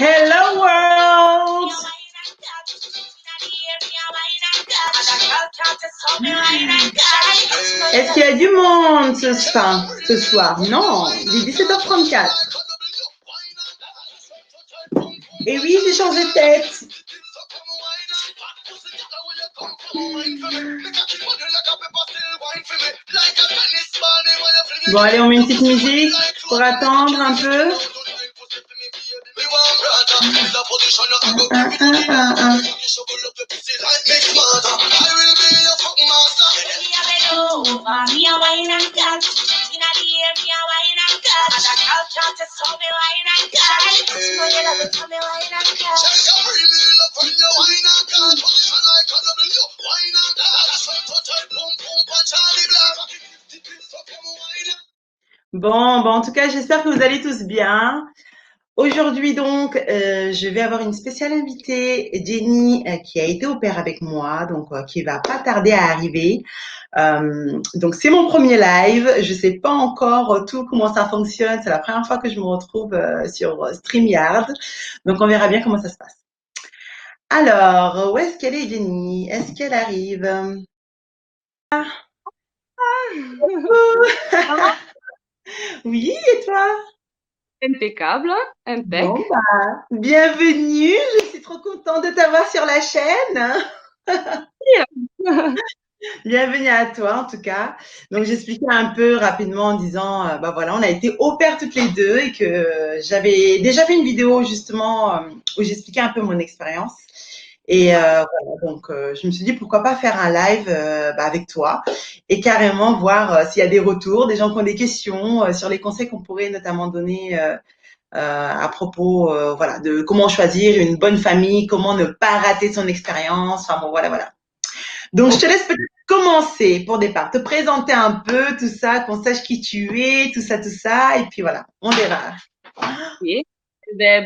Hello world! Est-ce qu'il y a du monde ce soir? Non, il est 17h34. Et oui, j'ai changé de tête. Bon, allez, on met une petite musique pour attendre un peu. Bon, en tout cas, j'espère que vous allez tous bien. Aujourd'hui, donc, je vais avoir une spéciale invitée, Jenny, qui a été au pair avec moi, donc qui va pas tarder à arriver. Donc, c'est mon premier live. Je sais pas encore tout comment ça fonctionne. C'est la première fois que je me retrouve sur StreamYard. Donc, on verra bien comment ça se passe. Alors, où est-ce qu'elle est, Jenny? Est-ce qu'elle arrive? Oui, et toi? Impeccable, impec. Bon, bienvenue. Je suis trop contente de t'avoir sur la chaîne. Bienvenue à toi, en tout cas. Donc, j'expliquais un peu rapidement en disant, voilà, on a été au pair toutes les deux et que j'avais déjà fait une vidéo justement où j'expliquais un peu mon expérience. Et voilà, donc je me suis dit pourquoi pas faire un live avec toi et carrément voir s'il y a des retours, des gens qui ont des questions sur les conseils qu'on pourrait notamment donner à propos voilà, de comment choisir une bonne famille, comment ne pas rater son expérience. Enfin bon, voilà. Donc, je te laisse peut-être commencer pour départ, te présenter un peu, tout ça, qu'on sache qui tu es, tout ça, et puis voilà, on démarre. Okay.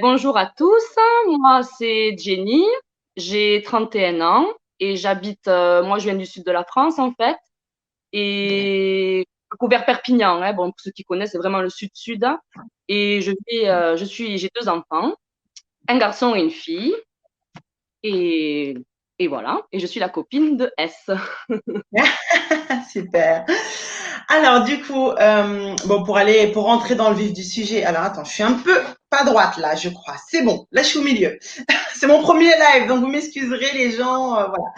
Bonjour à tous, moi c'est Jenny, j'ai 31 ans et j'habite, moi je viens du sud de la France en fait, et vers Perpignan, hein. Bon, pour ceux qui connaissent, c'est vraiment le sud-sud. Et j'ai 2 enfants, un garçon et une fille, et, et voilà, et je suis la copine de S. Super. Alors, du coup, pour rentrer dans le vif du sujet, alors attends, je suis un peu pas droite là, je crois. C'est bon, là je suis au milieu. C'est mon premier live, donc vous m'excuserez les gens, voilà.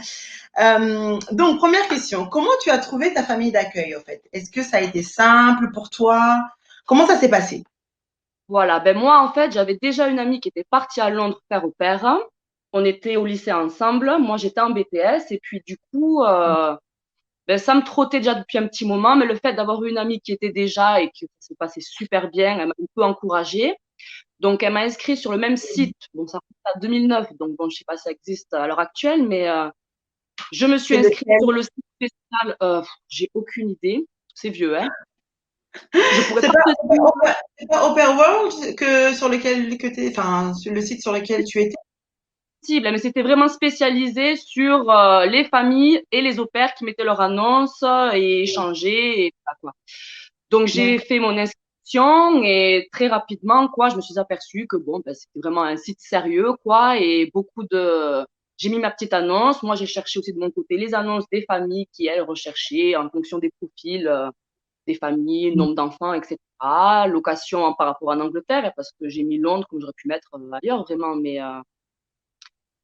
Donc, première question, comment tu as trouvé ta famille d'accueil en fait? Est-ce que ça a été simple pour toi? Comment ça s'est passé? Voilà, moi en fait, j'avais déjà une amie qui était partie à Londres faire au pair. On était au lycée ensemble, moi j'étais en BTS et puis du coup, ça me trottait déjà depuis un petit moment, mais le fait d'avoir une amie qui était déjà et que ça s'est passé super bien, elle m'a un peu encouragée. Donc elle m'a inscrit sur le même site. Bon, ça remonte à 2009, donc bon, je sais pas si ça existe à l'heure actuelle, mais je me suis C'est inscrite lequel? sur le site spécial. J'ai aucune idée. C'est vieux, hein. Je pourrais C'est pas pas, te dire. c'est pas Open World sur lequel enfin, sur le site sur lequel tu étais? Mais c'était vraiment spécialisé sur les familles et les au pairs qui mettaient leur annonce et échangeaient et voilà, quoi. Donc j'ai fait mon inscription et très rapidement quoi, je me suis aperçue que bon c'était vraiment un site sérieux quoi et j'ai mis ma petite annonce. Moi j'ai cherché aussi de mon côté les annonces des familles qui elles recherchaient en fonction des profils des familles, nombre d'enfants, etc. Location par rapport en Angleterre parce que j'ai mis Londres comme j'aurais pu mettre ailleurs vraiment mais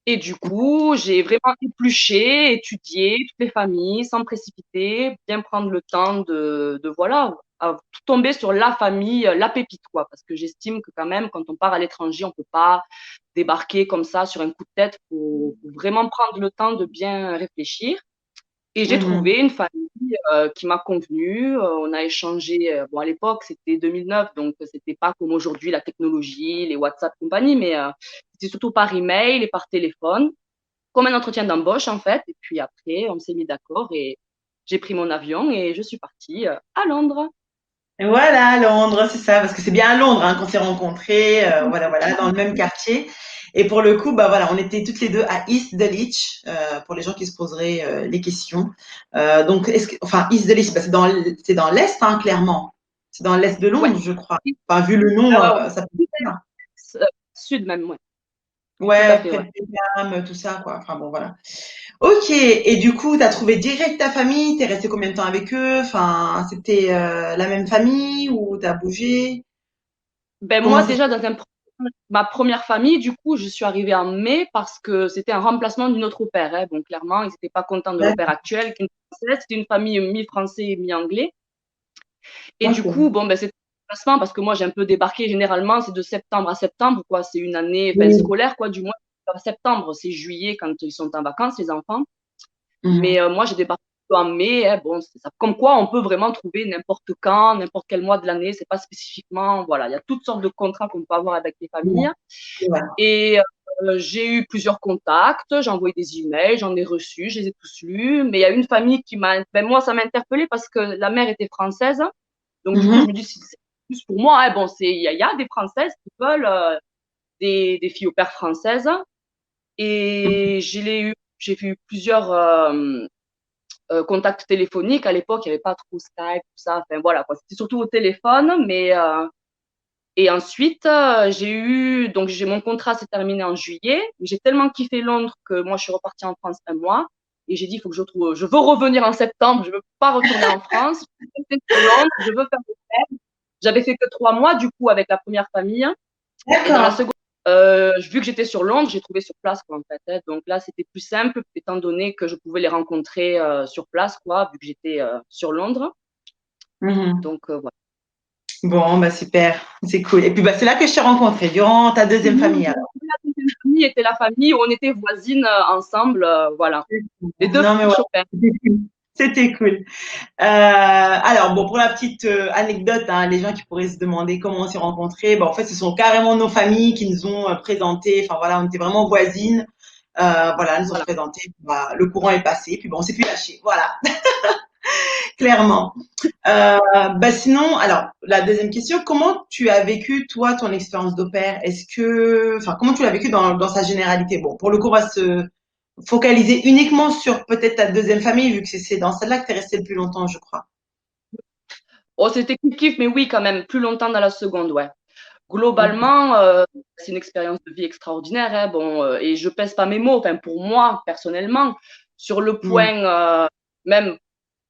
et du coup, j'ai vraiment épluché, étudié toutes les familles sans me précipiter, bien prendre le temps de voilà, à tout tomber sur la famille, la pépite, quoi. Parce que j'estime que quand même, quand on part à l'étranger, on peut pas débarquer comme ça sur un coup de tête. Faut vraiment prendre le temps de bien réfléchir. Et j'ai Mhm. trouvé une famille qui m'a convenu. On a échangé. Bon, à l'époque, c'était 2009, donc c'était pas comme aujourd'hui la technologie, les WhatsApp compagnie, mais c'était surtout par email et par téléphone, comme un entretien d'embauche en fait. Et puis après, on s'est mis d'accord et j'ai pris mon avion et je suis partie à Londres. Et voilà, Londres, c'est ça, parce que c'est bien à Londres hein, qu'on s'est rencontrés, voilà, dans le même quartier. Et pour le coup, voilà, on était toutes les deux à East Dulwich, pour les gens qui se poseraient les questions. Donc, enfin, East Dulwich, c'est dans l'est, hein, clairement. C'est dans l'est de Ouais. Londres, je crois. Enfin, vu le nom, Euh, ça peut être ça. Sud même, ouais. Tout à Ouais, fait, près de ouais. Beckham, tout ça, quoi. Enfin bon, voilà. Ok, et du coup, tu as trouvé direct ta famille? T'es resté combien de temps avec eux? Enfin, c'était la même famille ou t'as bougé? Ben moi, Comment ça se déjà, ma première famille, du coup, je suis arrivée en mai parce que c'était un remplacement d'une autre au pair. Hein. Bon, clairement, ils n'étaient pas contents de passe? l'au pair actuel, qui est une française. C'était une famille mi-français, mi-anglais. Et du Ok. coup, bon, ben, c'était un remplacement parce que moi, j'ai un peu débarqué. Généralement, c'est de septembre à septembre, quoi. C'est une année, enfin, Oui. scolaire, quoi, du moins. Septembre, c'est juillet quand ils sont en vacances, les enfants. Mhm. Mais moi, j'ai débarqué en mai. Hein, bon, c'est ça. Comme quoi, on peut vraiment trouver n'importe quand, n'importe quel mois de l'année. C'est pas spécifiquement, voilà. Il y a toutes sortes de contrats qu'on peut avoir avec les Ouais. familles. Ouais. Et j'ai eu plusieurs contacts, j'ai envoyé des emails, j'en ai reçus, je les ai tous lus. Mais il y a une famille qui m'a, ben moi, ça m'a interpellée parce que la mère était française. Donc du coup, je Mhm. me dis, c'est plus pour moi. Hein. Bon, il y a des Françaises qui veulent des filles au père françaises. Et j'ai eu plusieurs contacts téléphoniques. À l'époque, il n'y avait pas trop Skype, tout ça. Enfin voilà, quoi. C'était surtout au téléphone, mais et ensuite, j'ai mon contrat s'est terminé en juillet. J'ai tellement kiffé Londres que moi, je suis repartie en France un mois. Et j'ai dit, il faut que je veux revenir en septembre. Je veux pas retourner en France. Je veux rester sur Londres. Je veux faire des fêtes. J'avais fait que 3 mois, du coup, avec la première famille. Et dans la D'accord. seconde, vu que j'étais sur Londres, j'ai trouvé sur place, quoi, en fait. Hein. Donc là, c'était plus simple, étant donné que je pouvais les rencontrer sur place, quoi, vu que j'étais sur Londres. Mhm. Donc, voilà. Bon, bah super, c'est cool. Et puis bah c'est là que je t'ai rencontré, durant ta deuxième famille alors. La deuxième famille était la famille où on était voisines ensemble, voilà. Les deux Non mais ouais, familles chopin. c'était cool. C'était cool. Alors bon, pour la petite anecdote, hein, les gens qui pourraient se demander comment on s'est rencontrés, bah, en fait, ce sont carrément nos familles qui nous ont présenté. Enfin voilà, on était vraiment voisines. Voilà, elles nous ont Voilà. présenté. Bah, le courant est passé, puis bon, on s'est plus lâché. Voilà, clairement. Bah sinon, alors la deuxième question, comment tu as vécu toi ton expérience d'au pair? Enfin, comment tu l'as vécu dans sa généralité? Bon, pour le coup, on va se focaliser uniquement sur peut-être ta deuxième famille, vu que c'est dans celle-là que tu es resté le plus longtemps, je crois. Oh, c'était kiff-kiff, mais oui, quand même, plus longtemps dans la seconde, ouais. Globalement, c'est une expérience de vie extraordinaire, hein, bon, et je pèse pas mes mots, enfin, pour moi, personnellement, sur le Mm. point, même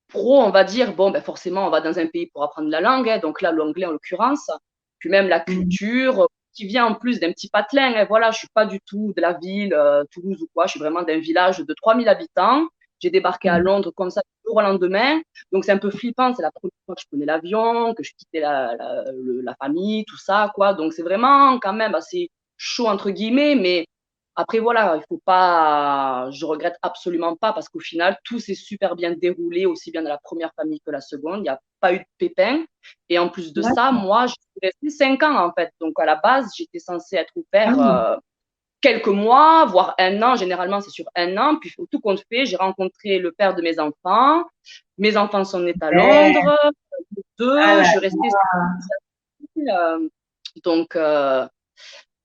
pro, on va dire, bon, ben forcément, on va dans un pays pour apprendre la langue, hein, donc là, l'anglais en l'occurrence, puis même la Mm. culture, qui vient en plus d'un petit patelin, hein, voilà, je suis pas du tout de la ville, Toulouse ou quoi, je suis vraiment d'un village de 3000 habitants. J'ai débarqué à Mm. Londres comme ça, du jour au lendemain, donc c'est un peu flippant, c'est la première fois que je prenais l'avion, que je quittais la famille, tout ça, quoi, donc c'est vraiment quand même assez chaud, entre guillemets, mais après, voilà, il faut pas, je regrette absolument pas parce qu'au final, tout s'est super bien déroulé, aussi bien dans la première famille que la seconde. Il n'y a pas eu de pépin. Et en plus de ça, D'accord. moi, je suis restée 5 ans, en fait. Donc, à la base, j'étais censée être au Ah pair oui. quelques mois, voire un an. Généralement, c'est sur un an. Puis, tout compte fait, j'ai rencontré le père de mes enfants. Mes enfants sont nés à Ouais. Londres. Ah Deux, là je restais. là. Donc, Ah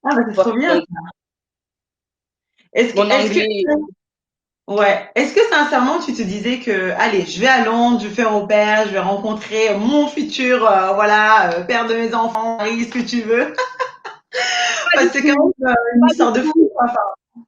bah c'est trop bien. donc, Est-ce que, mon est-ce que, anglais. ouais, est-ce que sincèrement tu te disais que, allez, je vais à Londres, je vais faire au pair, je vais rencontrer mon futur, voilà, père de mes enfants, mari, ce que tu veux. Pas Parce du que c'est quand tout. même une Pas du histoire de tout. fou, quoi. Enfin,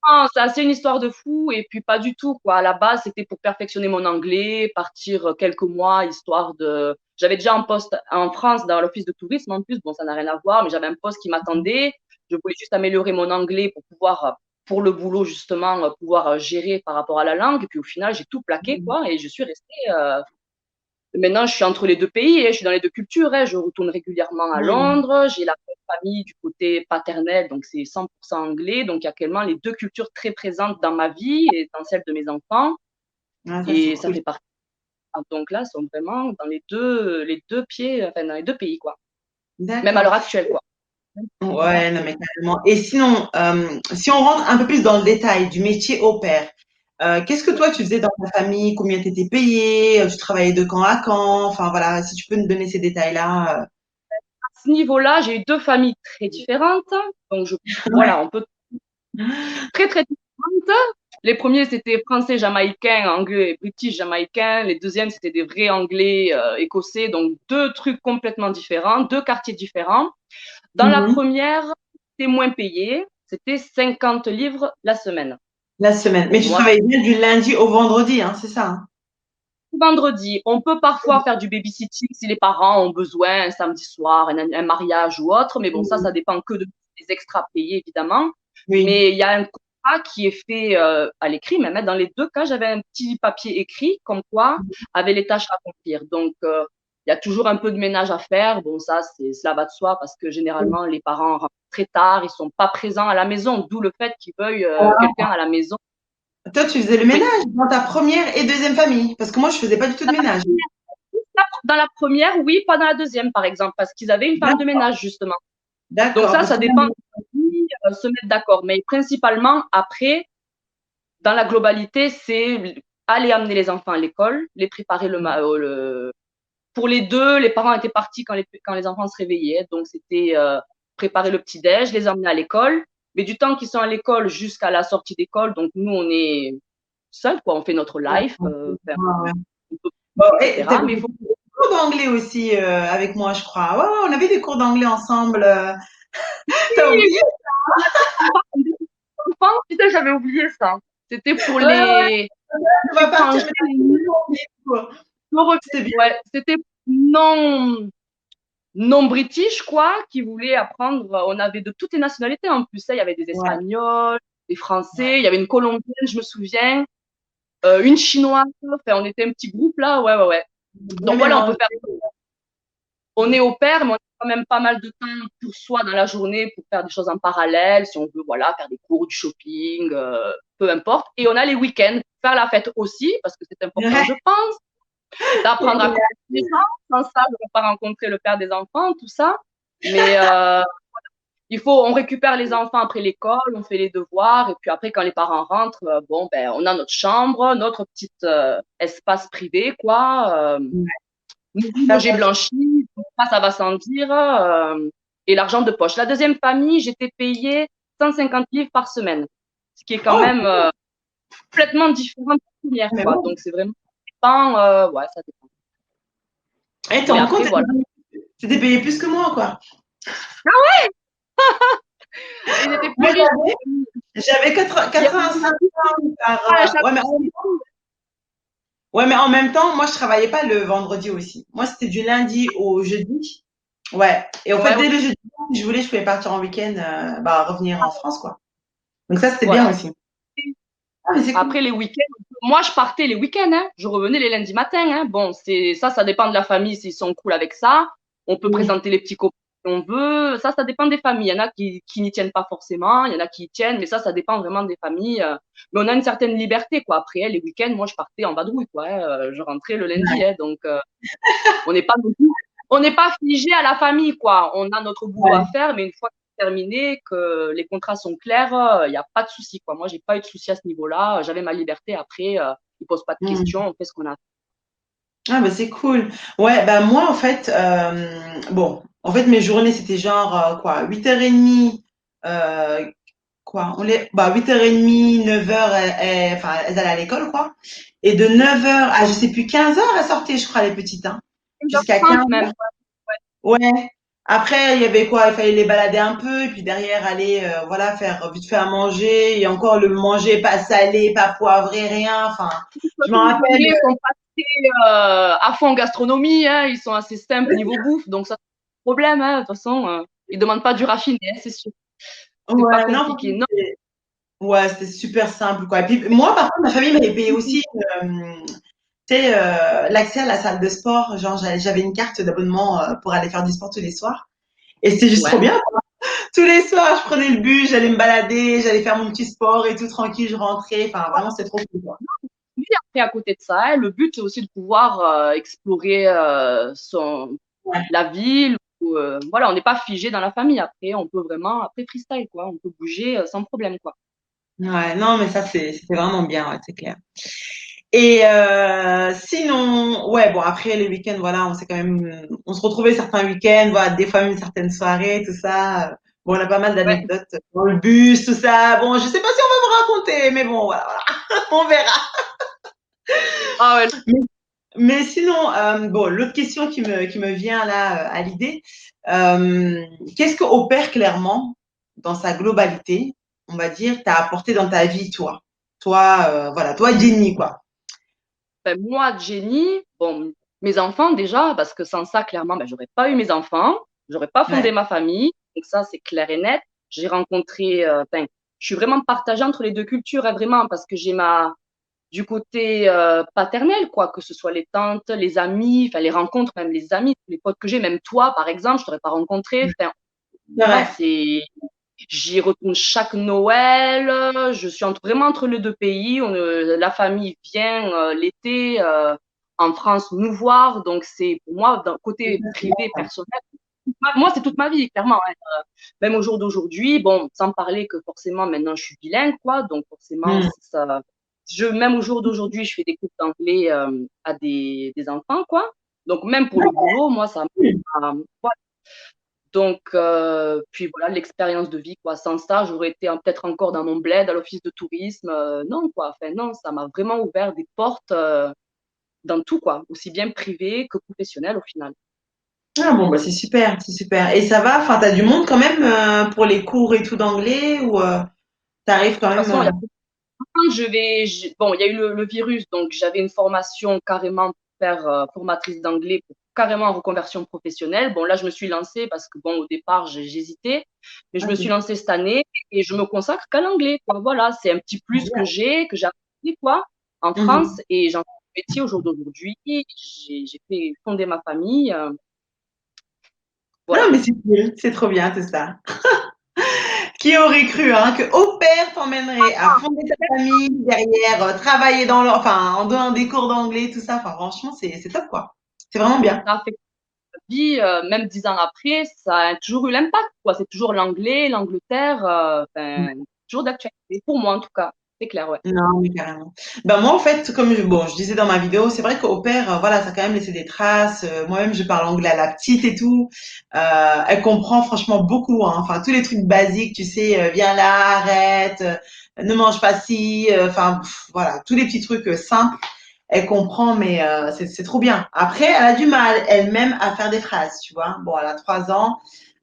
Non, c'est assez une histoire de fou et puis pas du tout quoi. À la base, c'était pour perfectionner mon anglais, partir quelques mois histoire de. J'avais déjà un poste en France dans l'office de tourisme en plus. Bon, ça n'a rien à voir, mais j'avais un poste qui m'attendait. Je voulais juste améliorer mon anglais pour pouvoir, pour le boulot justement, pouvoir gérer par rapport à la langue. Et puis au final, j'ai tout plaqué quoi et je suis restée. Maintenant, je suis entre les deux pays, hein, je suis dans les deux cultures. Hein, je retourne régulièrement à mm. Londres. J'ai la famille du côté paternel, donc c'est 100% anglais. Donc, il y a actuellement les deux cultures très présentes dans ma vie et dans celle de mes enfants. Ah, ça c'est Et ça cool. fait partie. Donc là, ils sont vraiment dans les deux pieds, enfin, dans les deux pays, quoi. Même à D'accord. l'heure actuelle, quoi. Ouais, non, mais carrément. Et sinon, si on rentre un peu plus dans le détail du métier au pair, qu'est-ce que toi tu faisais dans ta famille? Combien tu étais payé? Tu travaillais de quand à quand? Enfin voilà, si tu peux nous donner ces détails-là. À ce niveau-là, j'ai eu deux familles très différentes. Donc, voilà, Ouais. on peut très, très différentes. Les premiers, c'était français jamaïcain, anglais british jamaïcain. Les deuxièmes, c'était des vrais anglais écossais. Donc, deux trucs complètement différents, deux quartiers différents. Dans la Mhm. première, c'était moins payé. C'était 50 livres la semaine. La semaine. Mais Donc tu moi, travailles bien du lundi au vendredi, hein, c'est ça, hein? vendredi, on peut parfois faire du babysitting si les parents ont besoin un samedi soir, un mariage ou autre, mais bon, ça dépend que des extras payés, évidemment. Oui. Mais il y a un contrat qui est fait à l'écrit, même dans les deux cas, j'avais un petit papier écrit comme quoi avait les tâches à accomplir. Donc, il y a toujours un peu de ménage à faire. Bon, cela va de soi parce que généralement, les parents rentrent très tard, ils sont pas présents à la maison, d'où le fait qu'ils veuillent quelqu'un à la maison. Toi, tu faisais le Oui. ménage dans ta première et deuxième famille, parce que moi, je faisais pas du tout de ménage. Dans la première, oui, pas dans la deuxième, par exemple, parce qu'ils avaient une femme de D'accord, ménage, justement. Donc d'accord, ça, parce ça que dépend de la famille, se mettre d'accord. Mais principalement, après, dans la globalité, c'est aller amener les enfants à l'école, les préparer pour les deux, les parents étaient partis quand les enfants se réveillaient. Donc, c'était préparer le petit-déj, les emmener à l'école. Mais du temps qu'ils sont à l'école jusqu'à la sortie d'école, donc nous, on est seuls, quoi. On fait notre life, ouais. Bon, et etc. t'avais Mais il des faut cours d'anglais aussi avec moi, je crois. Ouais, ouais, on avait des cours d'anglais ensemble. T'as oublié? enfants, putain, j'avais oublié ça. C'était pour Ouais, ouais, les on va partir, étrangers, mais t'as complètement oublié le cours. C'était bien. ouais, c'était non british quoi, qui voulaient apprendre. On avait de toutes les nationalités en plus. Il y avait des Ouais, Espagnols, des ouais. Français, il y avait une Colombienne, je me souviens, une Chinoise. Enfin, on était un petit groupe là, ouais, ouais, ouais. Bien Donc voilà, on mélangé. peut faire. On est au pair, mais on a quand même pas mal de temps pour soi dans la journée pour faire des choses en parallèle, si on veut, voilà, faire des cours, du shopping, peu importe. Et on a les week-ends, faire la fête aussi, parce que c'est important, je Ouais. pense, d'apprendre à connaître les gens. Sans ça, je ne vais pas rencontrer le père des enfants, tout ça. Mais on récupère les enfants après l'école, on fait les devoirs, et puis après, quand les parents rentrent, bon, ben, on a notre chambre, notre petit espace privé, quoi. Ça J'ai blanchi, ça va sans dire, et l'argent de poche. La deuxième famille, j'étais payée 150 livres par semaine, ce qui est quand Oh, même complètement différent de la première, mais quoi. bon. Donc, c'est vraiment, ça dépend, ouais, ça dépend. Et tu te Mais rends après, compte, voilà. t'étais payé plus que moi, quoi. Ils étaient plus Moi, riches. j'avais Il y 85 pounds par. a à chaque Ouais, ouais, mais en même temps, moi, je travaillais pas le vendredi aussi. Moi, c'était du lundi au jeudi. Ouais. Et en fait, ouais, dès le jeudi, si je voulais, je pouvais partir en week-end, bah, revenir en France, quoi. Donc ça, c'était bien voilà. aussi. Ah, mais c'est cool. Après les week-ends, moi je partais les week-ends, hein. Je revenais les lundis matins, hein. Bon, ça dépend de la famille s'ils sont cool avec ça. On peut Oui. présenter les petits copains si on veut. Ça dépend des familles. Il y en a qui n'y tiennent pas forcément, il y en a qui y tiennent, mais ça dépend vraiment des familles. Mais on a une certaine liberté, quoi. Après, hein, les week-ends, moi je partais en vadrouille, quoi, hein. Je rentrais le lundi, hein. Donc on n'est pas non plus, on n'est pas figé à la famille, quoi. On a notre boulot à Ouais. faire, mais une fois que c'est terminé, que les contrats sont clairs, il n'y a pas de souci, quoi. Moi, j'ai pas eu de souci à ce niveau-là. J'avais ma liberté. Après, ils posent pas de Hmm. questions. On fait ce qu'on a. Ah, bah, c'est cool. Ouais, bah, moi, en fait, bon, en fait, mes journées, c'était genre, quoi, 8h30, quoi, bah, 8h30, 9h, enfin, elles allaient à l'école, quoi. Et de 9h à, je sais plus, 15h, elles sortaient, je crois, les petites, hein. Jusqu'à 15h30 15h. même. Ouais. Après, il y avait quoi? Il fallait les balader un peu, et puis derrière, aller, voilà, faire vite fait à manger. Et encore, le manger pas salé, pas poivré, rien. Enfin, je me Les rappelle. Anglais sont pas très, à fond en gastronomie, hein. Ils sont assez simples niveau bouffe, donc ça, c'est pas un problème, hein. De toute façon, ils demandent pas du raffiné, hein, c'est sûr. C'est pas Ouais, non, compliqué. Non. ouais, c'était super simple, quoi. Et puis, moi, par contre, ma famille m'avait payé aussi, tu sais, l'accès à la salle de sport. Genre, j'avais une carte d'abonnement pour aller faire du sport tous les soirs. Et c'était juste trop Ouais. bien. Tous les soirs, je prenais le bus, j'allais me balader, j'allais faire mon petit sport et tout tranquille, je rentrais. Enfin, vraiment, c'était trop cool, quoi. Oui, après, à côté de ça, hein, le but, c'est aussi de pouvoir explorer Ouais. la ville. Voilà, on n'est pas figé dans la famille. Après, on peut vraiment, après freestyle, quoi. On peut bouger sans problème, quoi. Ouais, non, mais ça, c'était vraiment bien, ouais, c'est clair. Et sinon, ouais, bon, après les week-ends, voilà, on s'est quand même, on se retrouvait certains week-ends, voilà, des fois même certaines soirées, tout ça. Bon, on a pas mal Ouais. d'anecdotes dans le bus, tout ça. Bon, je sais pas si on va vous raconter, mais bon, voilà, voilà. On verra. Ah ouais. Mais, mais sinon, bon, l'autre question qui me vient là à l'idée, qu'est-ce que opère clairement? dans sa globalité, on va dire, t'as apporté dans ta vie, toi? Toi, voilà, toi, Jenny, quoi. Ben, moi, Jenny, bon, mes enfants déjà, parce que sans ça, clairement, ben, j'aurais pas eu mes enfants, j'aurais pas fondé Ouais, ma famille. Donc ça, c'est clair et net. J'ai rencontré, enfin, je suis vraiment partagée entre les deux cultures, hein, vraiment, parce que j'ai du côté paternel, quoi, que ce soit les tantes, les amis, enfin, les rencontres, même les amis, les potes que j'ai, même toi, par exemple, je t'aurais pas rencontré. Enfin, c'est moi, vrai. j'y retourne chaque Noël. Je suis vraiment entre les deux pays. La famille vient l'été en France nous voir. Donc, c'est pour moi, d'un côté privé, personnel, moi, c'est toute ma vie, clairement, hein. Même au jour d'aujourd'hui, bon, sans parler que forcément, maintenant, je suis bilingue, quoi. Donc, forcément, Mm. ça, même au jour d'aujourd'hui, je fais des cours d'anglais à des enfants, quoi. Donc, même pour le boulot, moi, ça m'a, donc, puis voilà, l'expérience de vie, quoi. Sans ça, j'aurais été peut-être encore dans mon bled, à l'office de tourisme. Non, quoi. Enfin, non, ça m'a vraiment ouvert des portes dans tout, quoi. Aussi bien privé que professionnel, au final. Ah bon, bah c'est super, c'est super. Et ça va, enfin, t'as du monde quand même pour les cours et tout d'anglais ou t'arrives quand De toute même. façon, il y a bon, il y a eu le virus, donc j'avais une formation carrément pour faire formatrice d'anglais, pour carrément en reconversion professionnelle. Bon, là, je me suis lancée parce que, bon, au départ, j'hésitais, mais je me suis Ok. lancée cette année et je me consacre qu'à l'anglais, quoi. Voilà, c'est un petit plus que j'ai appris, quoi, en Mhm. France et j'en fais mon métier au jour d'aujourd'hui. J'ai fait fonder ma famille. Non, Voilà. mais c'est cool, c'est trop bien tout ça. Qui aurait cru hein, que au père t'emmènerait à fonder ta famille derrière, travailler enfin, en donnant des cours d'anglais, tout ça. Enfin, franchement, c'est top quoi. C'est vraiment bien. Ça a fait vie, même 10 ans après, ça a toujours eu l'impact, quoi. C'est toujours l'anglais, l'Angleterre, enfin, toujours d'actualité, pour moi en tout cas. C'est clair, ouais. Non, oui, carrément. Ben moi, en fait, bon, je disais dans ma vidéo, c'est vrai qu'au père, voilà, ça a quand même laissé des traces. Moi-même, je parle anglais à la petite et tout. Elle comprend franchement beaucoup, hein. Enfin, tous les trucs basiques, tu sais, viens là, arrête, ne mange pas ci, enfin, voilà, tous les petits trucs simples, elle comprend, mais c'est trop bien. Après, elle a du mal elle-même à faire des phrases, tu vois. Bon, elle a 3 ans,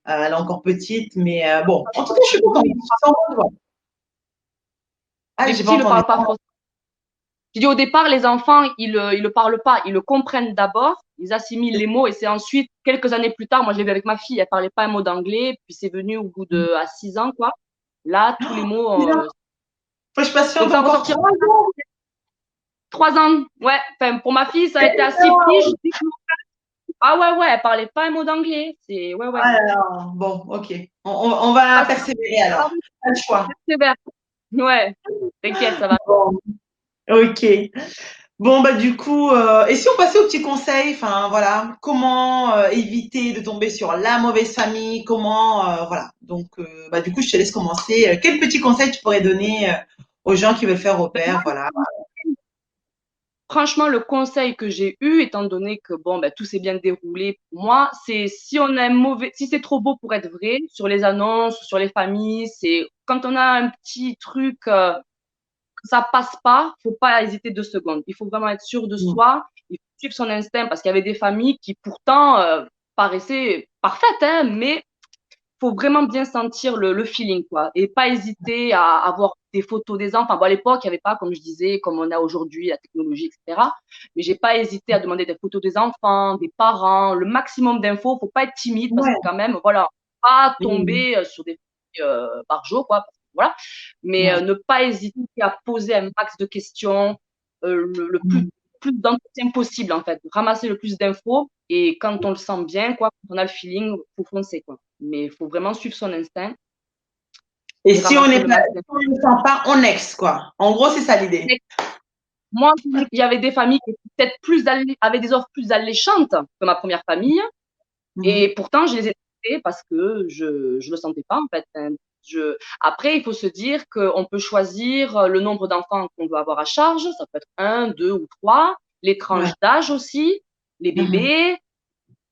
elle est encore petite, mais bon, en tout cas, je suis contente. Je suis en bonne voie. Ah, Les j'ai pas petits ne entendu. parlent pas français. Je dis au départ, les enfants, ils le parlent pas, ils le comprennent d'abord, ils assimilent les mots et c'est ensuite, quelques années plus tard, moi je l'ai vu avec ma fille, elle parlait pas un mot d'anglais, puis c'est venu au bout à 6 ans, quoi. Là, tous les mots, Faut que je patiente donc ça encore ressortira 3 ans. 3 ans. Ouais, enfin, pour ma fille, ça a été assez petit. Énorme. Ah ouais, ouais, elle parlait pas un mot d'anglais. C'est, ouais, ouais. Ah là là. Bon, ok. On va Ah, persévérer alors. Pas le choix. c'est vert. Ouais, t'inquiète, ça va. Bon, ok. Bon, bah du coup, et si on passait aux petits conseils, enfin voilà, comment éviter de tomber sur la mauvaise famille, comment, voilà. Donc, bah du coup, je te laisse commencer. Quels petits conseils tu pourrais donner aux gens qui veulent faire au Moi, pair, voilà. franchement, le conseil que j'ai eu, étant donné que bon, ben, tout s'est bien déroulé pour moi, c'est si on a un mauvais, si c'est trop beau pour être vrai, sur les annonces, sur les familles, c'est quand on a un petit truc, ça passe pas, faut pas hésiter 2 secondes. Il faut vraiment être sûr de Mm. soi. Il faut suivre son instinct parce qu'il y avait des familles qui pourtant paraissaient parfaites, hein, mais faut vraiment bien sentir le feeling, quoi. Et pas hésiter à avoir des photos des enfants. Bon, à l'époque, il n'y avait pas, comme je disais, comme on a aujourd'hui, la technologie, etc. Mais j'ai pas hésité à demander des photos des enfants, des parents, le maximum d'infos. Faut pas être timide parce que Ouais. quand même, voilà, pas Mm. tomber sur des barjots, quoi. Voilà. Mais Ouais. ne pas hésiter à poser un max de questions, le Mm. plus d'entretien possible, en fait. Ramasser le plus d'infos et quand on le sent bien, quoi, quand on a le feeling, faut foncer, quoi. Mais il faut vraiment suivre son instinct Et et si on ramasser n'est le pas, max si on ne le sent pas, on ex, quoi. En gros, c'est ça l'idée. d'infos. Moi, il y avait des familles qui étaient peut-être avaient des offres plus alléchantes que ma première famille. Mhm. Et pourtant, je les ai traitées parce que je le sentais pas, en fait. Après, il faut se dire qu'on peut choisir le nombre d'enfants qu'on veut avoir à charge. Ça peut être un, deux ou trois. Les Ouais. tranches d'âge aussi, les Mhm. bébés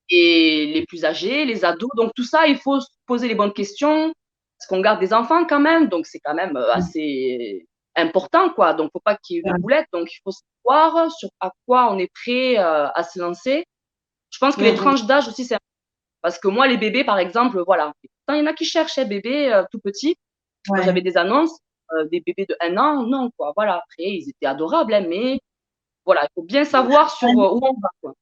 et les plus âgés, les ados. Donc, tout ça, il faut se poser les bonnes questions parce qu'on garde des enfants quand même. Donc, c'est quand même assez important, quoi. Donc, faut pas qu'il y ait de boulettes. Donc, il faut savoir sur à quoi on est prêt à se lancer. Je pense que les Mhm. tranches d'âge aussi, c'est important. Parce que moi, les bébés, par exemple, voilà. Quand il y en a qui cherchent un bébé tout petit, quand j'avais Ouais. des annonces, des bébés de 1 an, non, quoi. Voilà, après, ils étaient adorables, hein, mais voilà, il faut bien savoir sur où on va, quoi.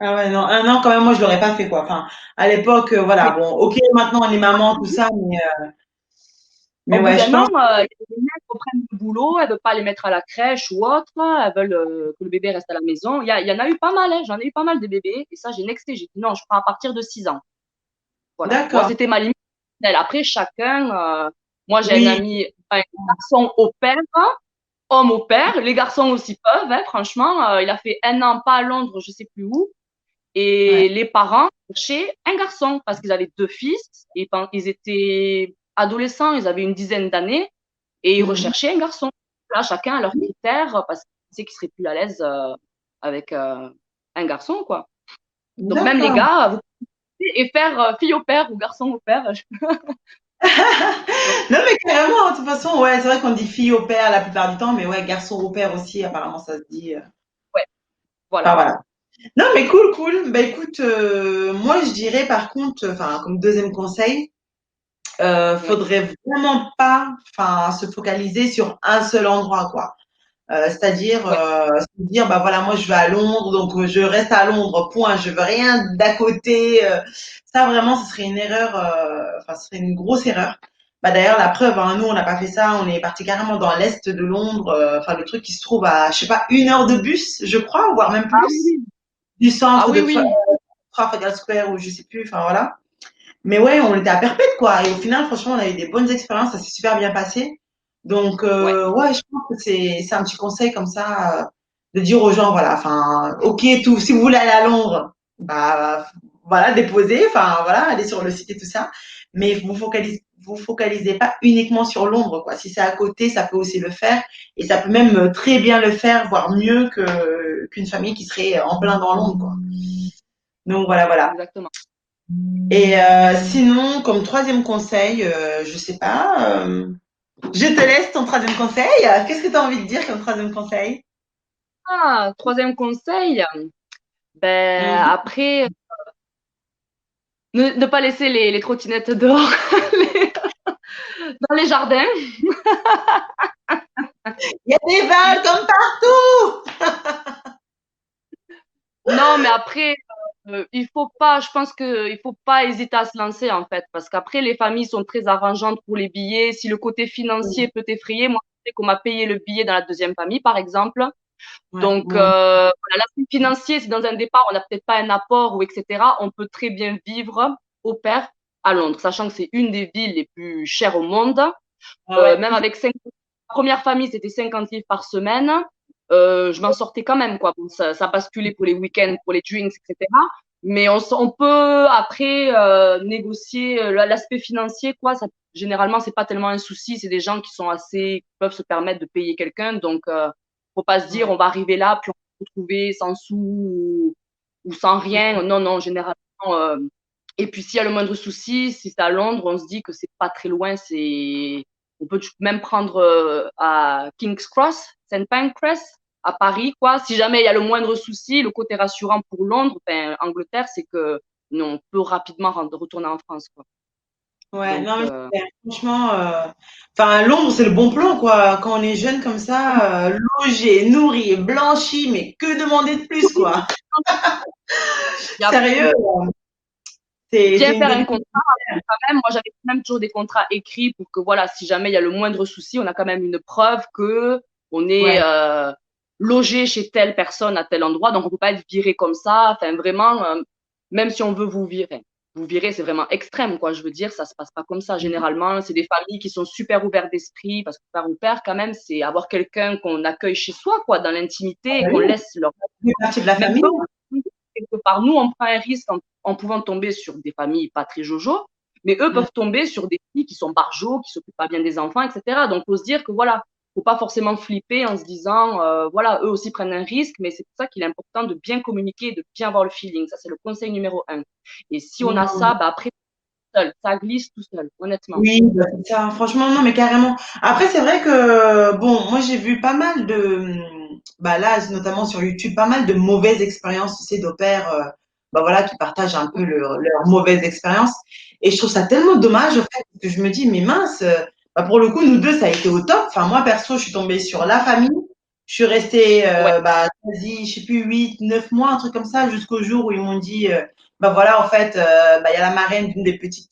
Ah ouais, non, 1 an quand même, moi je l'aurais pas fait quoi. Enfin, à l'époque, voilà, Mais bon, ok, maintenant on est maman, tout ça, mais au bout ouais, je d'un an, pense, les mères reprennent le boulot, elles veulent pas les mettre à la crèche ou autre, elles veulent que le bébé reste à la maison. Il y en a eu pas mal, hein, j'en ai eu pas mal de bébés, et ça, j'ai nexté. J'ai dit non, je prends à partir de 6 ans. Voilà. Moi, d'accord, c'était ma limite. Après, chacun, moi, j'ai un oui, ami, un garçon au père, homme au père. Les garçons aussi peuvent, hein, franchement. Il a fait 1 an, pas à Londres, je sais plus où. ouais. Et les parents cherchaient un garçon parce qu'ils avaient 2 fils. Et ils étaient adolescents, ils avaient une dizaine d'années et ils Mhm. recherchaient un garçon. Là, chacun a leurs critères parce qu'ils pensaient qu'ils seraient plus à l'aise avec un garçon, quoi. Donc, même les D'accord. gars, vous pouvez et faire fille au père ou garçon au père. Donc, Non, mais carrément, de toute façon, ouais, c'est vrai qu'on dit fille au père la plupart du temps, mais ouais, garçon au père aussi, apparemment, ça se dit. ouais, Enfin, voilà. voilà. Non, mais cool, cool. Bah écoute, moi je dirais par contre, enfin, comme deuxième conseil, Ouais. faudrait vraiment pas, enfin, se focaliser sur un seul endroit, quoi. C'est-à-dire Ouais. se dire bah voilà moi je vais à Londres donc je reste à Londres point je veux rien d'à côté ça vraiment ce serait une erreur enfin ce serait une grosse erreur bah d'ailleurs la preuve hein, nous on n'a pas fait ça on est parti carrément dans l'est de Londres enfin le truc qui se trouve à je sais pas 1 heure de bus je crois voire même Ah oui, plus oui. du Ah centre oui, de oui. Trafalgar Square ou je sais plus enfin voilà mais ouais, on était à Perpète, quoi. Et au final, franchement, on a eu des bonnes expériences, ça s'est super bien passé. Donc, Ouais. ouais, je pense que c'est un petit conseil comme ça, de dire aux gens, voilà, enfin, ok, tout, si vous voulez aller à Londres, bah, voilà, déposez, enfin, voilà, allez sur le site et tout ça. Mais vous focalisez pas uniquement sur Londres, quoi. Si c'est à côté, ça peut aussi le faire. Et ça peut même très bien le faire, voire mieux qu'une famille qui serait en plein dans Londres, quoi. Donc, voilà, voilà. Exactement. Et sinon, comme troisième conseil, je sais pas, je te laisse ton troisième conseil. Qu'est-ce que tu as envie de dire comme troisième conseil? Ah, troisième conseil, ben Mhm. après, ne pas laisser les trottinettes dehors dans les jardins. Il y a des balles comme partout! Non, mais après, il faut pas, je pense que il faut pas hésiter à se lancer en fait, parce qu'après les familles sont très arrangeantes pour les billets. Si le côté financier peut t'effrayer, moi je sais qu'on m'a payé le billet dans la deuxième famille par exemple. Ouais, Donc ouais, voilà, l'aspect financier, c'est dans un départ, on n'a peut-être pas un apport ou etc. On peut très bien vivre au pair à Londres, sachant que c'est une des villes les plus chères au monde. ouais, Même avec 5 première famille, c'était 50 livres par semaine. Je m'en sortais quand même, quoi. Bon, ça basculait pour les week-ends, pour les drinks, etc. Mais on peut après négocier l'aspect financier, quoi. Ça, généralement, c'est pas tellement un souci. C'est des gens qui sont assez, qui peuvent se permettre de payer quelqu'un. Donc, faut pas se dire, ouais. on va arriver là, puis on va se retrouver sans sous ou sans rien. Non, non, généralement. Et puis, s'il y a le moindre souci, si c'est à Londres, on se dit que c'est pas très loin. On peut même prendre à King's Cross, Saint Pancras, à Paris, quoi. Si jamais il y a le moindre souci, le côté rassurant pour Londres, enfin, Angleterre, c'est que on peut rapidement retourner en France, quoi. Ouais, Donc, non, mais c'est clair. Franchement, enfin, Londres, c'est le bon plan, quoi. Quand on est jeune comme ça, logé, nourri, blanchi, mais que demander de plus, quoi? et après, Sérieux, bien c'est une faire un bonne contrat, quand même. Moi, j'avais même toujours des contrats écrits pour que, voilà, si jamais il y a le moindre souci, on a quand même une preuve que on est ouais. logé chez telle personne à tel endroit. Donc, on peut pas être viré comme ça. Enfin, vraiment, même si on veut vous virer. Vous virer, c'est vraiment extrême, quoi. Je veux dire, ça se passe pas comme ça. Généralement, c'est des familles qui sont super ouvertes d'esprit parce que père ou père, quand même, c'est avoir quelqu'un qu'on accueille chez soi, quoi, dans l'intimité et Bah qu'on oui, laisse leur, on fait partie de la même famille. eux, quelque part, nous, on prend un risque en pouvant tomber sur des familles pas très jojo, mais eux Mm. peuvent tomber sur des filles qui sont barjots, qui s'occupent pas bien des enfants, etc. Donc, faut se dire que voilà, faut pas forcément flipper en se disant, voilà, eux aussi prennent un risque, mais c'est pour ça qu'il est important de bien communiquer et de bien avoir le feeling. Ça, c'est le conseil numéro un. Et si on a Mm. ça, bah après, seul, ça glisse tout seul, honnêtement. Oui, bah, c'est ça. Franchement, non, mais carrément. Après, c'est vrai que, bon, moi, j'ai vu pas mal de, bah là, notamment sur YouTube, pas mal de mauvaises expériences, tu sais, d'au pair, bah voilà, qui partagent un peu leur mauvaise expérience. Et je trouve ça tellement dommage, en fait, que je me dis, mais mince, bah pour le coup, nous deux, ça a été au top. Enfin, moi, perso, je suis tombée sur la famille. Je suis restée, Ouais, bah, quasi, je sais plus, 8, 9 mois, un truc comme ça, jusqu'au jour où ils m'ont dit, bah voilà, en fait, bah, il y a la marraine d'une des petites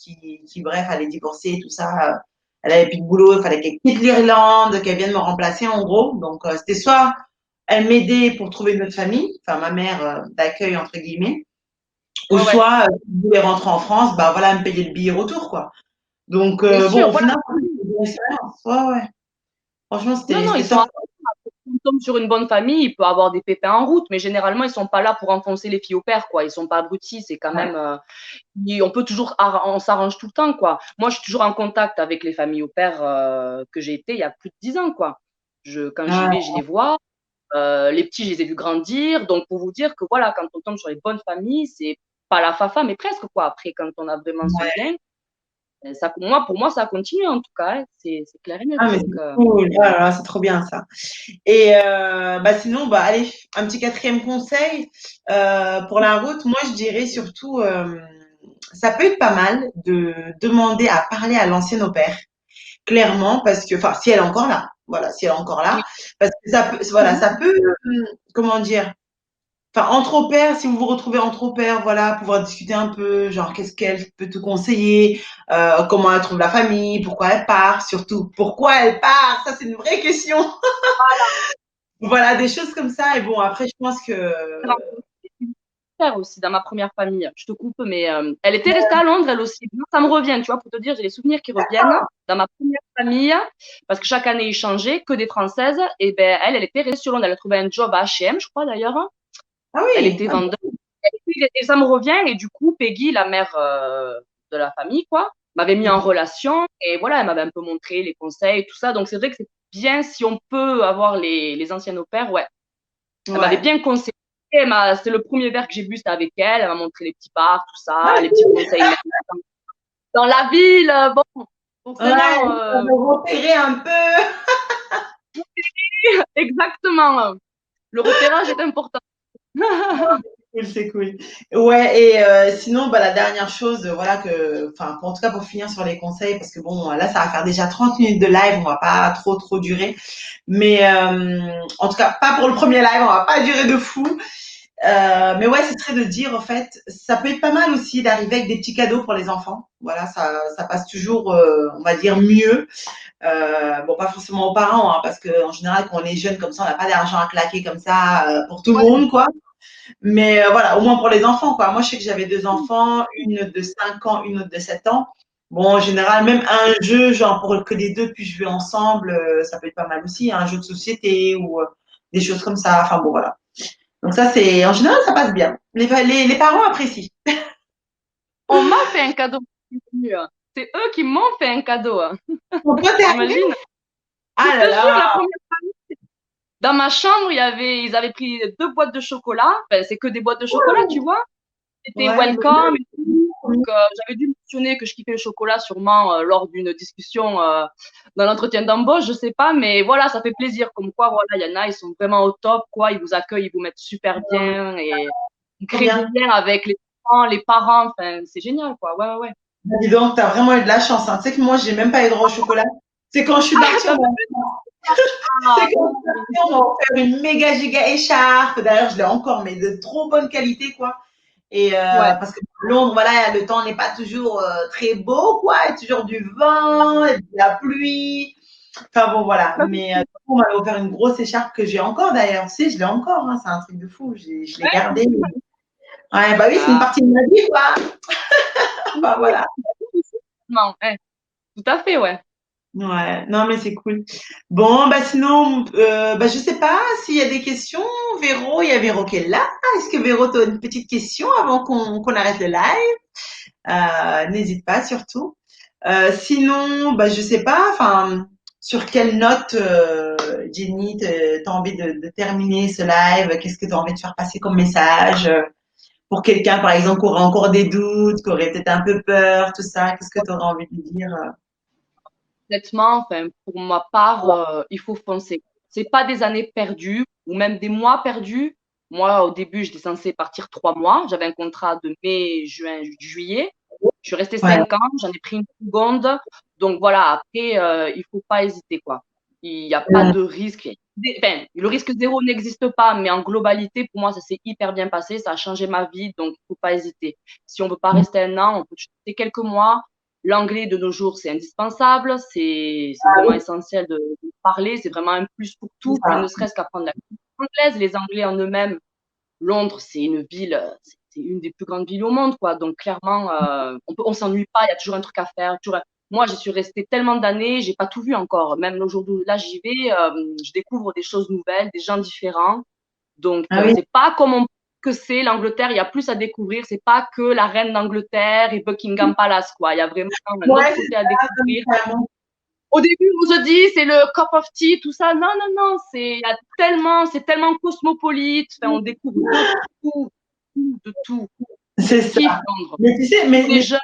bref, allait divorcer et tout ça. Elle avait plus de boulot, il fallait qu'elle quitte l'Irlande, qu'elle vienne me remplacer, en gros. Donc, c'était soit elle m'aidait pour trouver une autre famille, enfin, ma mère d'accueil, entre guillemets, ou ouais, ouais. soit, si je voulais rentrer en France, bah voilà, elle me payer le billet retour, quoi. Donc, Bien bon, sûr, au voilà. final, c'était une bonne expérience. Ouais, ouais. Franchement, Non, non, ils c'était sont top. on tombe sur une bonne famille, il peut avoir des pépins en route, mais généralement, ils sont pas là pour enfoncer les filles au père, quoi. Ils sont pas abrutis, c'est quand Ouais. même. On peut toujours, on s'arrange tout le temps, quoi. Moi, je suis toujours en contact avec les familles au père que j'ai été il y a plus de 10 ans, quoi. Quand j'y Ouais. vais, je les vois. Les petits, je les ai vus grandir. Donc, pour vous dire que voilà, quand on tombe sur les bonnes familles, c'est pas la fafa, mais presque, quoi. Après, quand on a vraiment ce Ouais. lien, ça, moi, pour moi, ça a continué, en tout cas, hein. C'est clair et net. Ah, mais Donc, c'est cool. Oh là là, c'est trop bien ça. Et bah sinon, bah allez, un petit quatrième conseil pour la route. Moi, je dirais surtout, ça peut être pas mal de demander à parler à l'ancienne au père, clairement, parce que, enfin, si elle est encore là, voilà, si elle est encore là, oui. parce que ça peut, voilà, ça peut, comment dire, enfin, entre au pair, si vous vous retrouvez entre au pair, voilà, pouvoir discuter un peu, genre, qu'est-ce qu'elle peut te conseiller, comment elle trouve la famille, pourquoi elle part, surtout, pourquoi elle part, ça c'est une vraie question. Voilà, des choses comme ça. Et bon, après, je pense que, Frère aussi dans ma première famille. Je te coupe, mais elle était restée à Londres, elle aussi. Moi, ça me revient, tu vois, pour te dire, j'ai les souvenirs qui reviennent dans ma première famille, parce que chaque année, ils changeaient, que des Françaises. Et ben, elle était restée sur Londres. Elle a trouvé un job à H&M, je crois d'ailleurs. ah Elle oui, était ah, vendeuse. Et ça me revient. Et du coup, Peggy, la mère de la famille, quoi, m'avait mis en relation. Et voilà, elle m'avait un peu montré les conseils, tout ça. Donc, c'est vrai que c'est bien si on peut avoir les anciennes au pair, ouais. Elle m'avait ouais. bien conseillé. C'était le premier verre que j'ai bu, c'était avec elle. Elle m'a montré les petits parcs, tout Ah, ça, les petits cool. conseils. Même dans la ville, bon, Ouais, forcément, ça va repérer un peu. exactement. Le repérage est important. Cool, c'est cool. Ouais, et sinon, bah, la dernière chose, voilà, enfin, en tout cas, pour finir sur les conseils, parce que bon, là, ça va faire déjà 30 minutes de live, on va pas trop durer. Mais en tout cas, pas pour le premier live, on va pas durer de fou. Mais ouais, ce serait de dire, en fait, ça peut être pas mal aussi d'arriver avec des petits cadeaux pour les enfants. Voilà, ça passe toujours, on va dire, mieux. Bon, pas forcément aux parents, hein, parce qu'en général, quand on est jeune comme ça, on n'a pas d'argent à claquer comme ça pour tout le Ouais, monde, quoi. Mais voilà, au moins pour les enfants, quoi. Moi, je sais que j'avais deux enfants, une de 5 ans, une autre de 7 ans. Bon, en général, même un jeu, genre pour que les deux puissent jouer ensemble, ça peut être pas mal aussi, hein, un jeu de société ou des choses comme ça. Enfin bon, voilà. Donc ça, c'est en général, ça passe bien. Les parents apprécient. on m'a fait un cadeau. C'est eux qui m'ont fait un cadeau. Donc toi, t'es arrivé? T'imagines? Je Ah te là jure, la là. première. Dans ma chambre, ils avaient pris 2 boîtes de chocolat. Enfin, c'est que des boîtes de chocolat, tu vois. C'était Ouais. welcome et tout. Donc, j'avais dû mentionner que je kiffais le chocolat sûrement lors d'une discussion dans l'entretien d'embauche, je sais pas, mais voilà, ça fait plaisir. Comme quoi, voilà, il y en a, ils sont vraiment au top, quoi. Ils vous accueillent, ils vous mettent super bien et ils Trop créent du bien. lien avec les enfants, les parents. Enfin, c'est génial, quoi. Ouais, ouais, ouais. Bah, dis donc, t'as vraiment eu de la chance, hein. Tu sais que moi, j'ai même pas eu droit au chocolat. C'est quand je suis partie, T'as c'est pas- quand je suis partie, on m'a offert une méga giga écharpe. D'ailleurs, je l'ai encore, mais de trop bonne qualité, quoi. Et Ouais. parce que Londres, voilà, le temps n'est pas toujours très beau, quoi. Il y a toujours du vent, et de la pluie. Enfin bon, voilà. Mais du coup, on m'avait offert une grosse écharpe que j'ai encore d'ailleurs. Tu sais, je l'ai encore, hein. C'est un truc de fou. Je l'ai gardée. Ouais, bah oui, c'est une Ah, partie de ma vie, quoi. oui, Enfin, voilà. non, ouais, tout à fait, ouais. Ouais, non, mais c'est cool. Bon, bah sinon, bah, je sais pas s'il y a des questions. Véro, il y a Véro qui est là. Est-ce que Véro, tu as une petite question avant qu'on arrête le live? N'hésite pas surtout. Sinon, bah, je sais pas, enfin, sur quelle note, Jenny, t'as envie de terminer ce live? Qu'est-ce que tu as envie de faire passer comme message pour quelqu'un, par exemple, qui aurait encore des doutes, qui aurait peut-être un peu peur, tout ça? Qu'est-ce que tu aurais envie de dire? Honnêtement, enfin, pour ma part, il faut foncer. C'est pas des années perdues ou même des mois perdus. Moi, au début, j'étais censée partir 3 mois. J'avais un contrat de mai, juin, juillet. Je suis restée Ouais. 5 ans. J'en ai pris une seconde. Donc voilà, après, il faut pas hésiter, quoi. Il n'y a pas de risque. Enfin, le risque zéro n'existe pas, mais en globalité, pour moi, ça s'est hyper bien passé. Ça a changé ma vie, donc il faut pas hésiter. Si on veut pas rester un an, on peut rester quelques mois. L'anglais de nos jours, c'est indispensable. C'est vraiment essentiel de parler. C'est vraiment un plus pour C'est tout, ne ça. serait-ce qu'apprendre la culture anglaise. Les Anglais en eux-mêmes, Londres, c'est une ville, c'est une des plus grandes villes au monde, quoi. Donc clairement, on s'ennuie pas. Il y a toujours un truc à faire. Moi, j'y suis restée tellement d'années, j'ai pas tout vu encore. Même le jour où là j'y vais, je découvre des choses nouvelles, des gens différents. Donc Ah oui. c'est pas comme on que c'est l'Angleterre. Il y a plus à découvrir. C'est pas que la reine d'Angleterre et Buckingham Palace, quoi. Il y a vraiment un autre Ouais, côté à c'est ça, découvrir. carrément. Au début, on se dit, c'est le cup of tea, tout ça. Non, non, non, c'est tellement cosmopolite. Enfin, on découvre de tout, de tout. Je C'est ça. kiffe Londres. Mais tu sais, Les jeunes,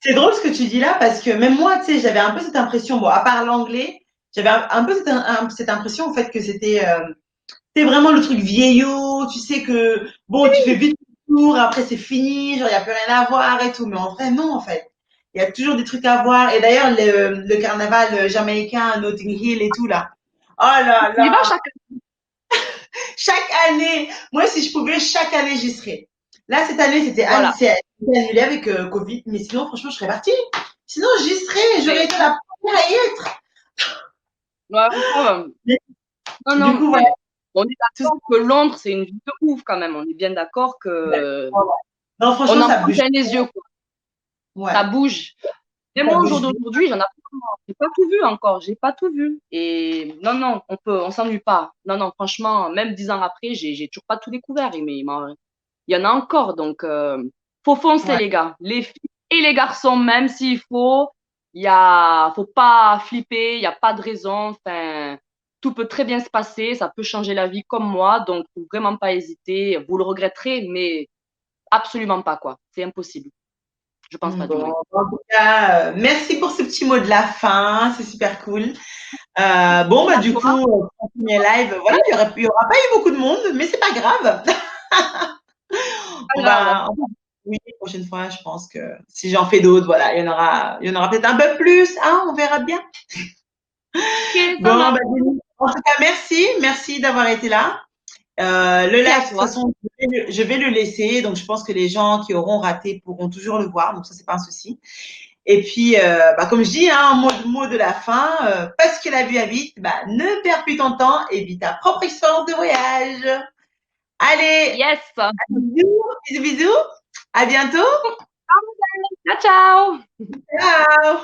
c'est drôle ce que tu dis là parce que même moi, tu sais, j'avais un peu cette impression, bon, à part l'anglais, j'avais un peu cette impression en fait que c'était vraiment le truc vieillot, tu sais que bon, tu fais vite le tour, après c'est fini, genre il y a plus rien à voir et tout, mais en vrai non en fait. Il y a toujours des trucs à voir et d'ailleurs le carnaval jamaïcain à Notting Hill et tout là. Oh là on y va là, chacun. chaque année, moi si je pouvais chaque année j'y serais. Là cette année Voilà. c'est annulé avec Covid, mais sinon franchement je serais partie. Sinon j'y serais, j'aurais Mais, été la première à y être. ouais, non, Du non, coup voilà. mais on est Tout ça, d'accord que Londres, c'est une ville de ouf quand même. On est bien d'accord ouais. que Non on franchement en ça prend bouge. plein les yeux, quoi. Ça Ouais, bouge. Et ça moi, au jour bouge vite. d'aujourd'hui, j'ai pas tout vu encore, j'ai pas tout vu. Et non, non, on s'ennuie pas. Non, non, franchement, même 10 ans après, j'ai toujours pas tout découvert. Mais il y en a encore, donc faut foncer, Ouais. les gars. Les filles et les garçons, même s'il faut, faut pas flipper, il y a pas de raison. Enfin, tout peut très bien se passer, ça peut changer la vie comme moi, donc faut vraiment pas hésiter. Vous le regretterez, mais absolument pas, quoi. C'est impossible. Je pense pas, du Bon, moins. en tout cas, merci pour ce petit mot de la fin, c'est super cool. Bon, bah, À du toi. coup, premier live, voilà, il y aura pas eu beaucoup de monde, mais c'est pas grave. Pas grave. Oui, la prochaine fois, je pense que si j'en fais d'autres, voilà, il y en aura peut-être un peu plus, hein, on verra bien. Ok, ça Bon, marche. bah, en tout cas, merci d'avoir été là. Le Merci live, à de toute toi. façon, je vais le laisser, donc je pense que les gens qui auront raté pourront toujours le voir, donc ça, c'est pas un souci. Et puis, bah, comme je dis, hein, mot de la fin, parce que la vie est vite, bah, ne perds plus ton temps et vis ta propre expérience de voyage. Allez, Yes. bisous, bisous, bisous. À bientôt. Ciao, ciao. Ciao.